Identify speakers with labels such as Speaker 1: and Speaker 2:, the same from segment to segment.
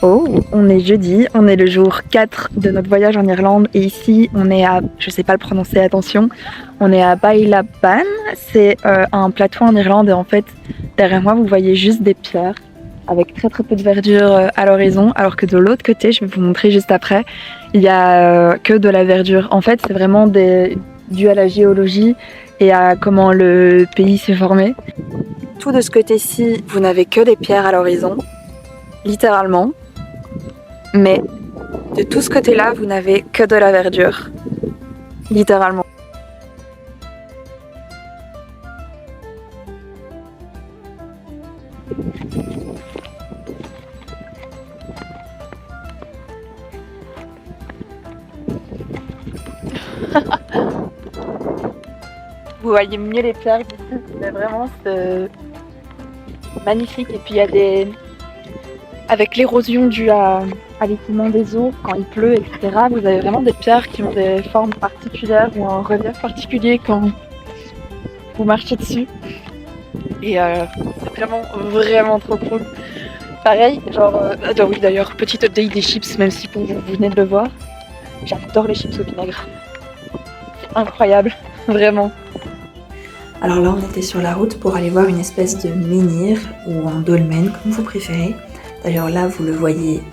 Speaker 1: Oh, on est jeudi, on est le jour 4 de notre voyage en Irlande et ici on est à, je sais pas le prononcer, attention, on est à Bailaban, c'est un plateau en Irlande et en fait derrière moi vous voyez juste des pierres avec très peu de verdure à l'horizon, alors que de l'autre côté, je vais vous montrer juste après, il y a que de la verdure. En fait c'est vraiment dû à la géologie et à comment le pays s'est formé. Tout de ce côté-ci, vous n'avez que des pierres à l'horizon, littéralement. Mais de tout ce côté-là, vous n'avez que de la verdure, littéralement. Vous voyez mieux les pierres d'ici, mais vraiment c'est magnifique. Et puis il y a des... Avec l'érosion due à l'écoulement des eaux, quand il pleut, etc., vous avez vraiment des pierres qui ont des formes particulières ou un relief particulier quand vous marchez dessus. Et c'est vraiment trop cool. Pareil, oui d'ailleurs, petite update des chips, même si vous venez de le voir. J'adore les chips au vinaigre. C'est incroyable, vraiment. Alors là, on était sur la route pour aller voir une espèce de menhir ou un dolmen, comme vous préférez. D'ailleurs là, vous le voyez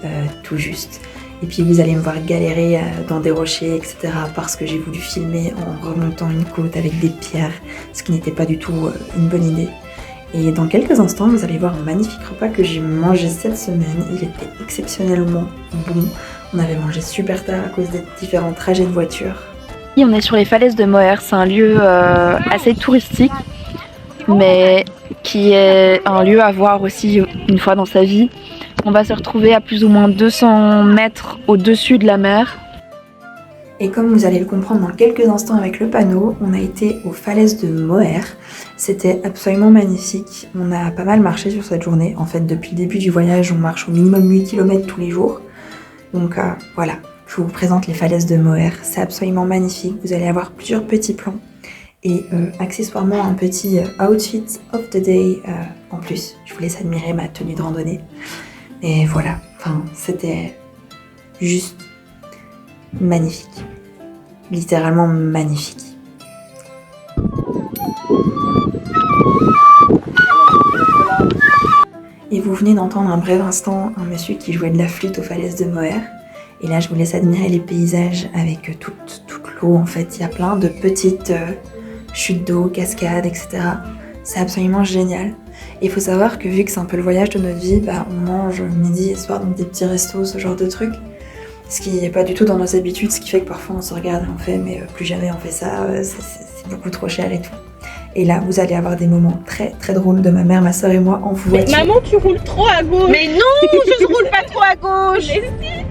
Speaker 1: tout juste. Et puis vous allez me voir galérer dans des rochers, etc. parce que j'ai voulu filmer en remontant une côte avec des pierres, ce qui n'était pas du tout une bonne idée. Et dans quelques instants, vous allez voir un magnifique repas que j'ai mangé cette semaine. Il était exceptionnellement bon. On avait mangé super tard à cause des différents trajets de voiture. Et on est sur les falaises de Moher. C'est un lieu assez touristique, mais qui est un lieu à voir aussi une fois dans sa vie. On va se retrouver à plus ou moins 200 mètres au-dessus de la mer. Et comme vous allez le comprendre dans quelques instants avec le panneau, on a été aux falaises de Moher. C'était absolument magnifique. On a pas mal marché sur cette journée. En fait, depuis le début du voyage, on marche au minimum 8 km tous les jours. Donc voilà, je vous présente les falaises de Moher. C'est absolument magnifique. Vous allez avoir plusieurs petits plans. Et accessoirement un petit outfit of the day en plus. Je vous laisse admirer ma tenue de randonnée. Et voilà, enfin, c'était juste magnifique. Littéralement magnifique. Et vous venez d'entendre un bref instant un monsieur qui jouait de la flûte aux falaises de Moher. Et là, je vous laisse admirer les paysages avec toute l'eau. En fait, il y a plein de petites chutes d'eau, cascades, etc. C'est absolument génial. Et il faut savoir que vu que c'est un peu le voyage de notre vie, on mange midi et soir dans des petits restos, ce genre de trucs. Ce qui n'est pas du tout dans nos habitudes, ce qui fait que parfois on se regarde et on fait mais plus jamais on fait ça, c'est beaucoup trop cher et tout. Et là, vous allez avoir des moments très drôles de ma mère, ma soeur et moi en voiture.
Speaker 2: Mais maman, tu roules trop à gauche.
Speaker 3: Mais non, je ne roule pas trop à gauche.
Speaker 2: Mais si.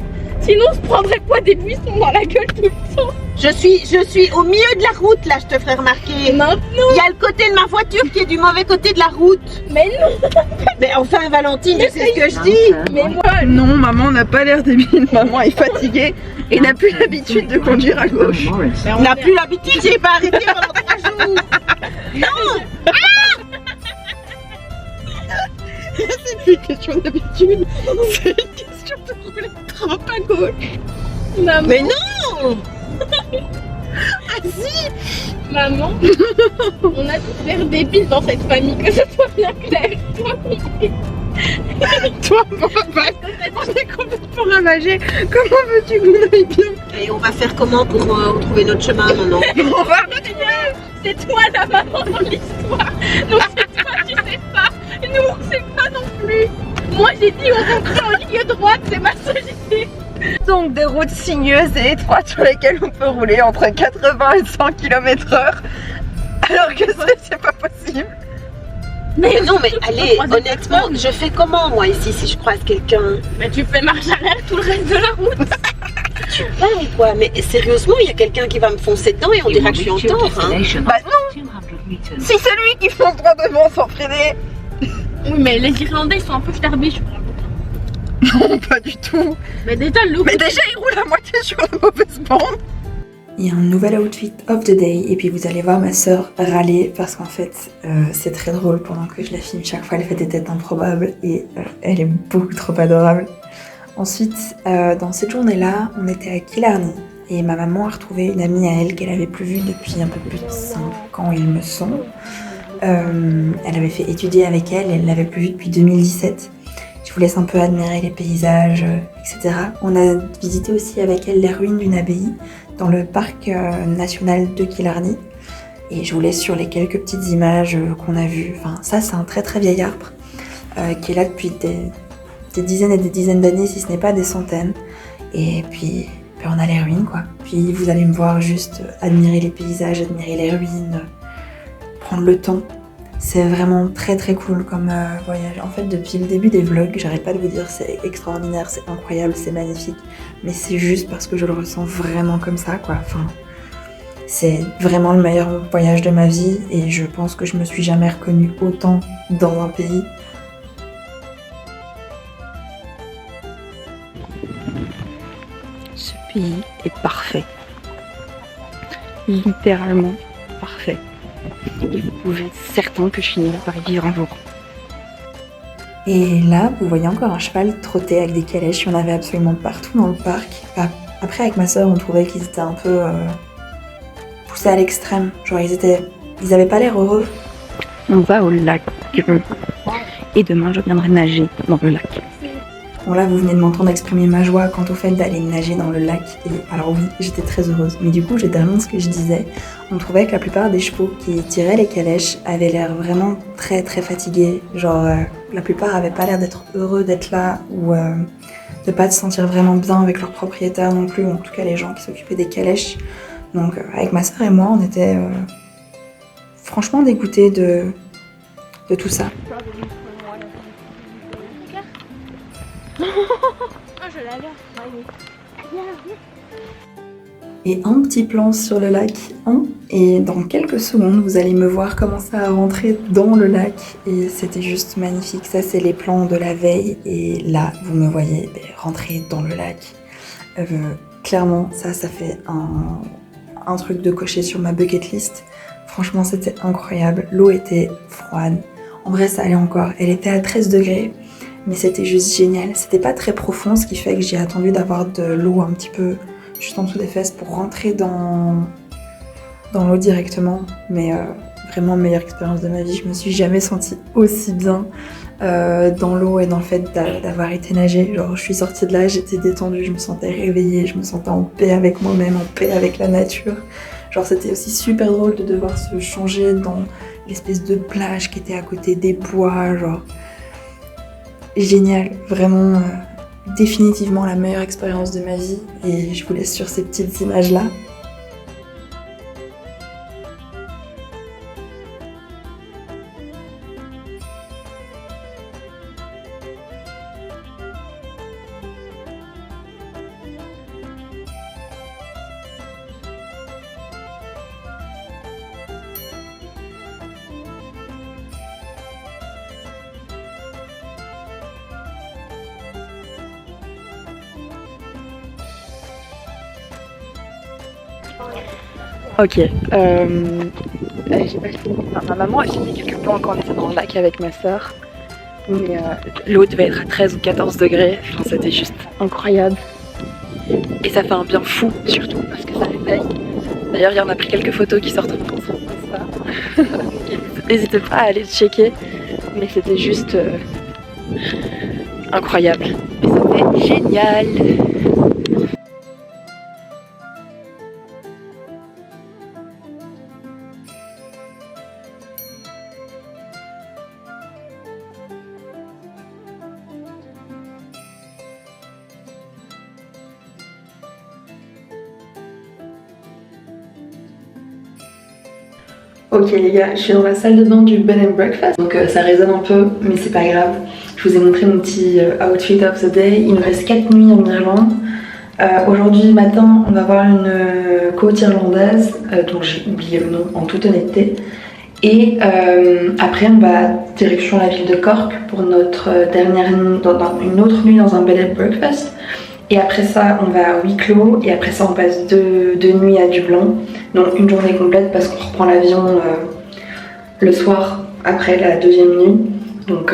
Speaker 2: Sinon, on se prendrait quoi des buissons dans la gueule tout le temps.
Speaker 3: Je suis au milieu de la route, là, je te ferai remarquer.
Speaker 2: Maintenant.
Speaker 3: Il y a le côté de ma voiture qui est du mauvais côté de la route.
Speaker 2: Mais non.
Speaker 3: Mais enfin, Valentine, tu sais ce que je dis.
Speaker 2: Mais moi,
Speaker 4: non, maman n'a pas l'air débile. Maman est fatiguée et n'a plus l'habitude de conduire à gauche.
Speaker 3: On n'a plus l'habitude, j'ai pas arrêté pendant 3 jours. Non.
Speaker 4: C'est plus une question d'habitude, c'est une question de rouler trop à gauche.
Speaker 2: maman.
Speaker 3: Mais non. Ah si.
Speaker 2: Maman, on a tous l'air débiles dans cette famille, que ce soit bien clair. Toi compris.
Speaker 4: Toi, papa, on est complètement ravagés. Comment veux-tu qu'on aille bien?
Speaker 3: Et on va faire comment pour retrouver notre chemin maintenant?
Speaker 4: On va...
Speaker 2: C'est toi la maman dans l'histoire. Nous, c'est toi, tu sais pas. Nous, on sait pas non plus. Moi, j'ai dit on va en ligne droite, c'est ma solité.
Speaker 4: Donc des routes sinueuses et étroites sur lesquelles on peut rouler entre 80 et 100 km/h. Alors que c'est pas possible.
Speaker 3: Mais non, mais allez, honnêtement, je fais comment moi ici si je croise quelqu'un?
Speaker 2: Mais tu fais marche arrière tout le reste de la route.
Speaker 3: Tu parles quoi? Mais sérieusement, il y a quelqu'un qui va me foncer dedans et on dira que je suis en tort, hein?
Speaker 4: Bah non. Si c'est lui qui fonce droit devant sans freiner.
Speaker 2: Oui, mais les Irlandais ils sont un peu starbés, je crois.
Speaker 4: Non, pas du tout.
Speaker 2: Mais déjà,
Speaker 4: il roule à moitié sur la mauvaise bande. Il y a un nouvel outfit of the day et puis vous allez voir ma soeur râler parce qu'en fait c'est très drôle pendant que je la filme. Chaque fois elle fait des têtes improbables et elle est beaucoup trop adorable. Ensuite, dans cette journée-là, on était à Killarney et ma maman a retrouvé une amie à elle qu'elle avait plus vue depuis un peu plus de 5 ans, il me semble. Elle avait fait étudier avec elle et elle l'avait plus vue depuis 2017. Je vous laisse un peu admirer les paysages, etc. On a visité aussi avec elle les ruines d'une abbaye dans le parc national de Killarney. Et je vous laisse sur les quelques petites images qu'on a vues. Enfin, ça, c'est un très très vieil arbre qui est là depuis des dizaines et des dizaines d'années, si ce n'est pas des centaines. Et puis on a les ruines, quoi. Puis vous allez me voir juste admirer les paysages, admirer les ruines, prendre le temps. C'est vraiment très très cool comme voyage. En fait, depuis le début des vlogs, j'arrête pas de vous dire c'est extraordinaire, c'est incroyable, c'est magnifique. Mais c'est juste parce que je le ressens vraiment comme ça, quoi. Enfin, c'est vraiment le meilleur voyage de ma vie et je pense que je me suis jamais reconnue autant dans un pays.
Speaker 1: Ce pays est parfait. Littéralement parfait. Et vous pouvez être certain que je finirai par y vivre un jour.
Speaker 4: Et là, vous voyez encore un cheval trotter avec des calèches, il y en avait absolument partout dans le parc. Après, avec ma soeur, on trouvait qu'ils étaient un peu poussés à l'extrême. Genre, ils avaient pas l'air heureux.
Speaker 1: On va au lac. Et demain, je viendrai nager dans le lac.
Speaker 4: Bon là, vous venez de m'entendre exprimer ma joie quant au fait d'aller nager dans le lac. Et alors oui, j'étais très heureuse. Mais du coup, j'ai terminé ce que je disais. On trouvait que la plupart des chevaux qui tiraient les calèches avaient l'air vraiment très très fatigués. Genre, la plupart avaient pas l'air d'être heureux d'être là ou de pas se sentir vraiment bien avec leur propriétaire non plus. En tout cas, les gens qui s'occupaient des calèches. Donc, avec ma soeur et moi, on était franchement dégoûtés de tout ça. Et un petit plan sur le lac, et dans quelques secondes vous allez me voir commencer à rentrer dans le lac et c'était juste magnifique. Ça c'est les plans de la veille et là vous me voyez rentrer dans le lac. Clairement ça fait un truc de cocher sur ma bucket list. Franchement c'était incroyable, l'eau était froide, en vrai ça allait encore, elle était à 13 degrés. Mais c'était juste génial, c'était pas très profond, ce qui fait que j'ai attendu d'avoir de l'eau un petit peu juste en dessous des fesses pour rentrer dans l'eau directement. Mais vraiment meilleure expérience de ma vie, je me suis jamais sentie aussi bien dans l'eau et dans le fait d'avoir été nager. Genre je suis sortie de là, j'étais détendue, je me sentais réveillée, je me sentais en paix avec moi-même, en paix avec la nature. Genre c'était aussi super drôle de devoir se changer dans l'espèce de plage qui était à côté des bois, genre... Génial, vraiment définitivement la meilleure expérience de ma vie et je vous laisse sur ces petites images là.
Speaker 1: Ok, j'ai pas fini. Enfin, ma maman a filmé quelques plans quand on était dans le lac avec ma soeur. Mais l'eau devait être à 13 ou 14 degrés, enfin, c'était juste incroyable. Et ça fait un bien fou, surtout parce que ça réveille. D'ailleurs, il y en a pris quelques photos qui sortent en ça. N'hésitez pas à aller checker, mais c'était juste incroyable. Et c'était génial. Ok les gars, je suis dans la salle de bain du bed and breakfast, donc ça résonne un peu, mais c'est pas grave. Je vous ai montré mon petit outfit of the day. Il nous reste 4 nuits en Irlande. Aujourd'hui matin, on va voir une côte irlandaise, dont j'ai oublié le nom en toute honnêteté. Et après, on va direction la ville de Cork pour notre dernière nuit, une autre nuit dans un bed and breakfast. Et après ça, on va à Wicklow et après ça, on passe deux nuits à Dublin. Donc une journée complète parce qu'on reprend l'avion le soir après la deuxième nuit. Donc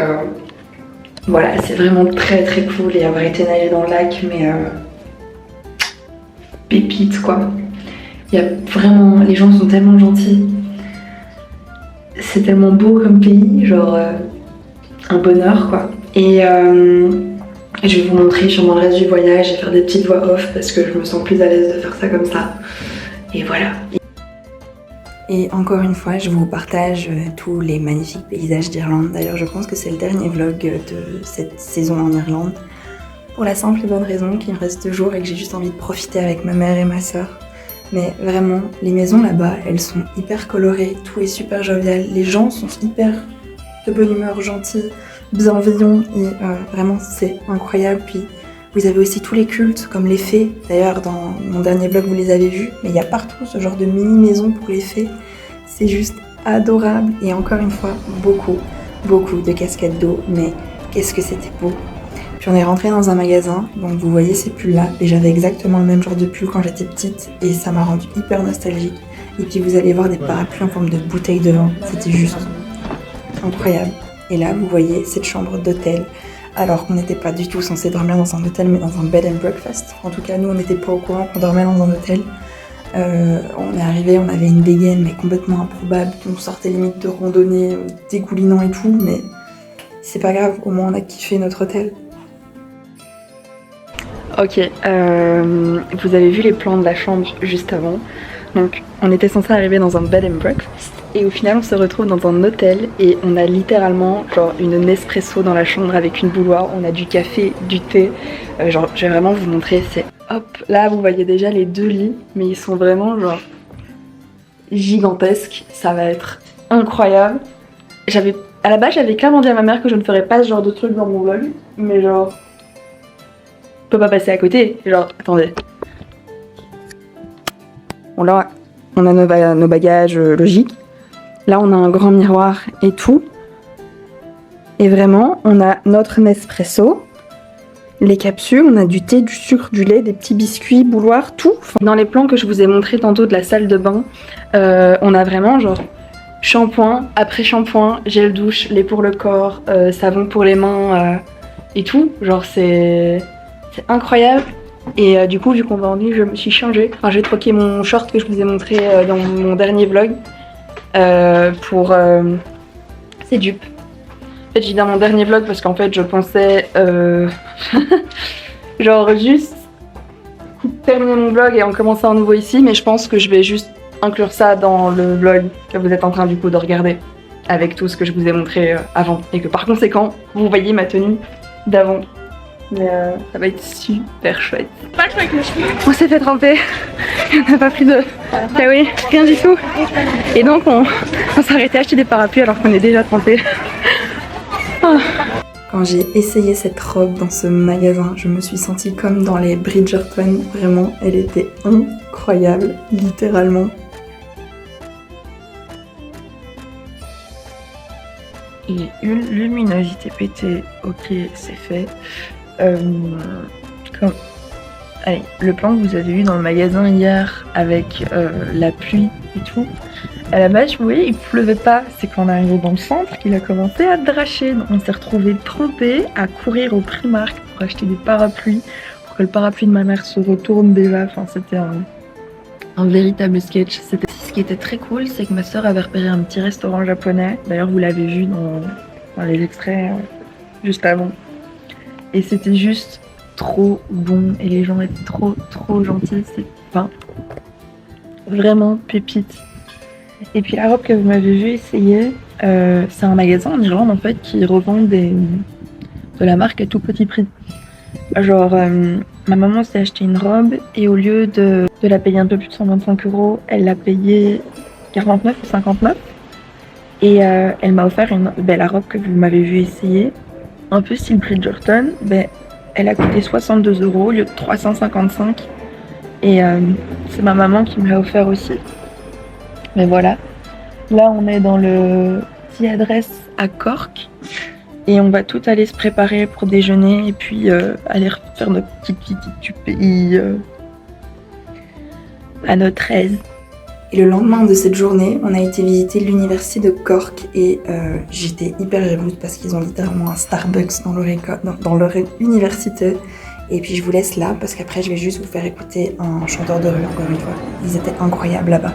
Speaker 4: voilà, c'est vraiment très très cool et avoir été nager dans le lac, mais pépite quoi. Il y a vraiment, les gens sont tellement gentils. C'est tellement beau comme pays, genre un bonheur quoi. Et je vais vous montrer sur le reste du voyage et faire des petites voix off parce que je me sens plus à l'aise de faire ça comme ça. Et voilà. Et encore une fois, je vous partage tous les magnifiques paysages d'Irlande. D'ailleurs, je pense que c'est le dernier vlog de cette saison en Irlande. Pour la simple et bonne raison qu'il me reste 2 jours et que j'ai juste envie de profiter avec ma mère et ma soeur. Mais vraiment, les maisons là-bas, elles sont hyper colorées, tout est super jovial. Les gens sont hyper de bonne humeur, gentils, bienveillants et vraiment c'est incroyable. Puis vous avez aussi tous les cultes comme les fées. D'ailleurs dans mon dernier vlog vous les avez vus, mais il y a partout ce genre de mini maison pour les fées. C'est juste adorable et encore une fois beaucoup de cascades d'eau, mais qu'est-ce que c'était beau. Puis on est rentré dans un magasin, donc vous voyez ces pulls là, et j'avais exactement le même genre de pull quand j'étais petite et ça m'a rendu hyper nostalgique. Et puis vous allez voir des parapluies en forme de bouteille de vin, c'était juste incroyable. Et là vous voyez cette chambre d'hôtel, alors qu'on n'était pas du tout censé dormir dans un hôtel mais dans un bed and breakfast. En tout cas nous on n'était pas au courant qu'on dormait dans un hôtel. On est arrivé, on avait une dégaine mais complètement improbable, on sortait limite de randonnée, dégoulinant et tout, mais c'est pas grave, au moins on a kiffé notre hôtel. Ok, vous avez vu les plans de la chambre juste avant. Donc on était censé arriver dans un bed and breakfast et au final on se retrouve dans un hôtel et on a littéralement genre une Nespresso dans la chambre avec une bouilloire, on a du café, du thé, genre je vais vraiment vous montrer, c'est hop, là vous voyez déjà les 2 lits mais ils sont vraiment genre gigantesques, ça va être incroyable. À la base j'avais clairement dit à ma mère que je ne ferais pas ce genre de truc dans mon vlog, mais genre je peux pas passer à côté, genre attendez. Bon là, on a nos bagages logiques. Là, on a un grand miroir et tout. Et vraiment, on a notre Nespresso, les capsules, on a du thé, du sucre, du lait, des petits biscuits, bouilloire, tout. Dans les plans que je vous ai montré tantôt de la salle de bain, on a vraiment genre shampoing, après shampoing, gel douche, lait pour le corps, savon pour les mains et tout. Genre c'est incroyable. Et du coup, vu qu'on va en nuit, je me suis changée. Enfin, j'ai troqué mon short que je vous ai montré dans mon dernier vlog pour ces dupes. En fait, j'ai dit dans mon dernier vlog parce qu'en fait, je pensais genre juste terminer mon vlog et en commencer un nouveau ici, mais je pense que je vais juste inclure ça dans le vlog que vous êtes en train du coup de regarder avec tout ce que je vous ai montré avant. Et que par conséquent, vous voyez ma tenue d'avant. Mais ça va être super chouette.
Speaker 2: Pas le choix avec le cheveu.
Speaker 1: On s'est fait tremper, on n'a pas pris de... Ah oui, rien du tout. Et donc on s'est arrêté à acheter des parapluies alors qu'on est déjà trempés. Oh. Quand j'ai essayé cette robe dans ce magasin, je me suis sentie comme dans les Bridgerton. Vraiment, elle était incroyable, littéralement. Et une luminosité pétée, ok, c'est fait. Allez, le plan que vous avez eu dans le magasin hier avec la pluie et tout, à la base, vous voyez, il pleuvait pas. C'est quand on est arrivé dans le centre qu'il a commencé à dracher. Donc on s'est retrouvés trempés à courir au Primark pour acheter des parapluies, pour que le parapluie de ma mère se retourne déjà. Enfin, c'était un véritable sketch. Ce qui était très cool, c'est que ma soeur avait repéré un petit restaurant japonais. D'ailleurs, vous l'avez vu dans les extraits juste avant. Et c'était juste trop bon et les gens étaient trop gentils. C'est vraiment pépite. Et puis la robe que vous m'avez vu essayer, c'est un magasin en Irlande en fait qui revend de la marque à tout petit prix. Genre ma maman s'est acheté une robe et au lieu de la payer un peu plus de 125 €, elle l'a payé 49 ou 59. Et elle m'a offert la robe que vous m'avez vu essayer, un peu style Bridgerton. Elle a coûté 62 € au lieu de 355. Et c'est ma maman qui me l'a offert aussi. Mais voilà. Là, on est dans le petit adresse à Cork. Et on va tout aller se préparer pour déjeuner. Et puis aller faire notre petite visite du pays à notre aise.
Speaker 4: Et le lendemain de cette journée, on a été visiter l'université de Cork et j'étais hyper jalouse parce qu'ils ont littéralement un Starbucks dans leur université. Et puis je vous laisse là parce qu'après je vais juste vous faire écouter un chanteur de rue encore une fois. Ils étaient incroyables là-bas.